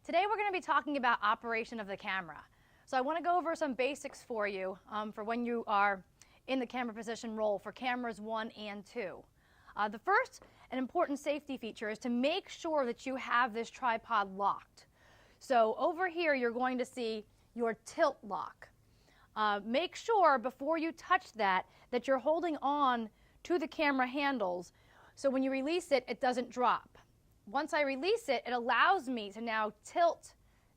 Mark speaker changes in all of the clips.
Speaker 1: Today we're going to be talking about operation of the camera. So I want to go over some basics for you for when you are in the camera position role for cameras 1 and 2. The first and important safety feature is to make sure that you have this tripod locked. So over here you're going to see your tilt lock. Make sure before you touch that you're holding on to the camera handles so when you release it, it doesn't drop. Once I release it, it allows me to now tilt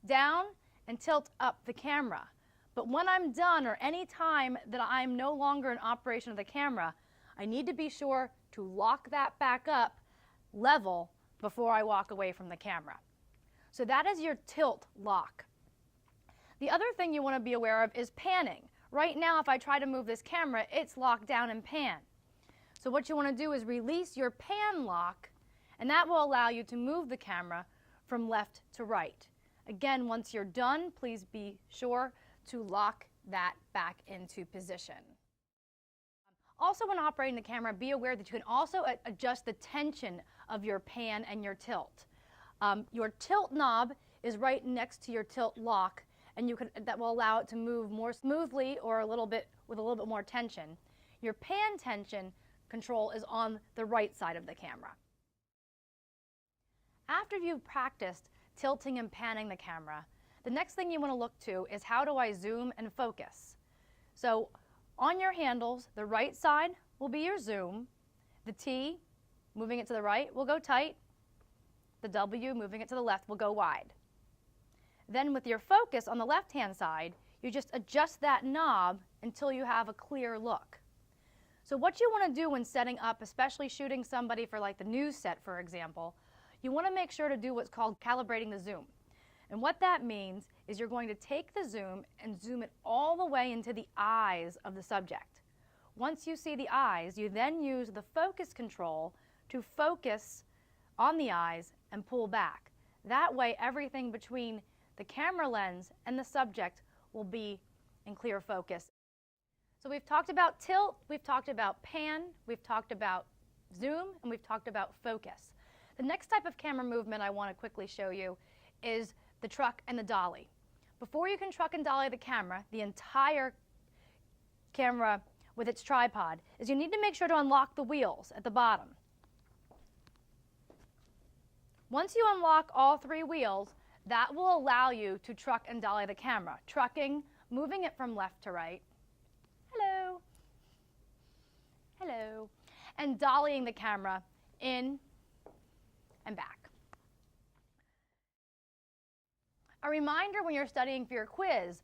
Speaker 1: down and tilt up the camera. But when I'm done, or any time that I'm no longer in operation of the camera, I need to be sure to lock that back up level before I walk away from the camera. So that is your tilt lock. The other thing you want to be aware of is panning. Right now, if I try to move this camera, it's locked down in pan. So what you want to do is release your pan lock, and that will allow you to move the camera from left to right. Again, once you're done, please be sure to lock that back into position. Also, when operating the camera, be aware that you can also adjust the tension of your pan and your tilt. Your tilt knob is right next to your tilt lock, and that will allow it to move more smoothly or with a little bit more tension. Your pan tension control is on the right side of the camera. After you've practiced tilting and panning the camera, the next thing you want to look to is how do I zoom and focus. So on your handles, the right side will be your zoom, the T, moving it to the right, will go tight, the W, moving it to the left, will go wide. Then with your focus on the left-hand side, you just adjust that knob until you have a clear look. So what you want to do when setting up, especially shooting somebody for like the news set, for example, you want to make sure to do what's called calibrating the zoom. And what that means is you're going to take the zoom and zoom it all the way into the eyes of the subject. Once you see the eyes, you then use the focus control to focus on the eyes and pull back. That way everything between the camera lens and the subject will be in clear focus. So we've talked about tilt, we've talked about pan, we've talked about zoom, and we've talked about focus. The next type of camera movement I want to quickly show you is the truck and the dolly. Before you can truck and dolly the camera, the entire camera with its tripod, is you need to make sure to unlock the wheels at the bottom. Once you unlock all 3 wheels, that will allow you to truck and dolly the camera. Trucking, moving it from left to right. Hello. Hello. And dollying the camera in and back. A reminder when you're studying for your quiz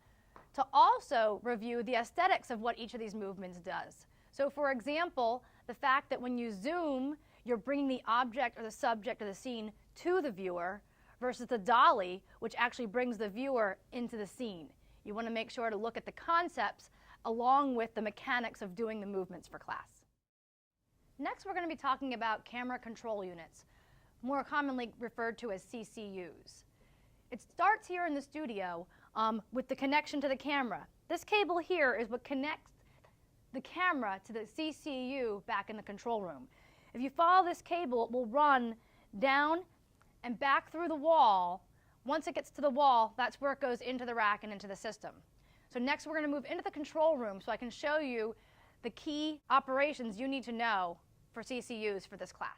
Speaker 1: to also review the aesthetics of what each of these movements does. So for example, the fact that when you zoom, you're bringing the object or the subject or the scene to the viewer versus the dolly, which actually brings the viewer into the scene. You want to make sure to look at the concepts along with the mechanics of doing the movements for class. Next, we're going to be talking about camera control units, more commonly referred to as CCUs. It starts here in the studio with the connection to the camera. This cable here is what connects the camera to the CCU back in the control room. If you follow this cable, it will run down and back through the wall. Once it gets to the wall, that's where it goes into the rack and into the system. So next we're going to move into the control room so I can show you the key operations you need to know for CCUs for this class.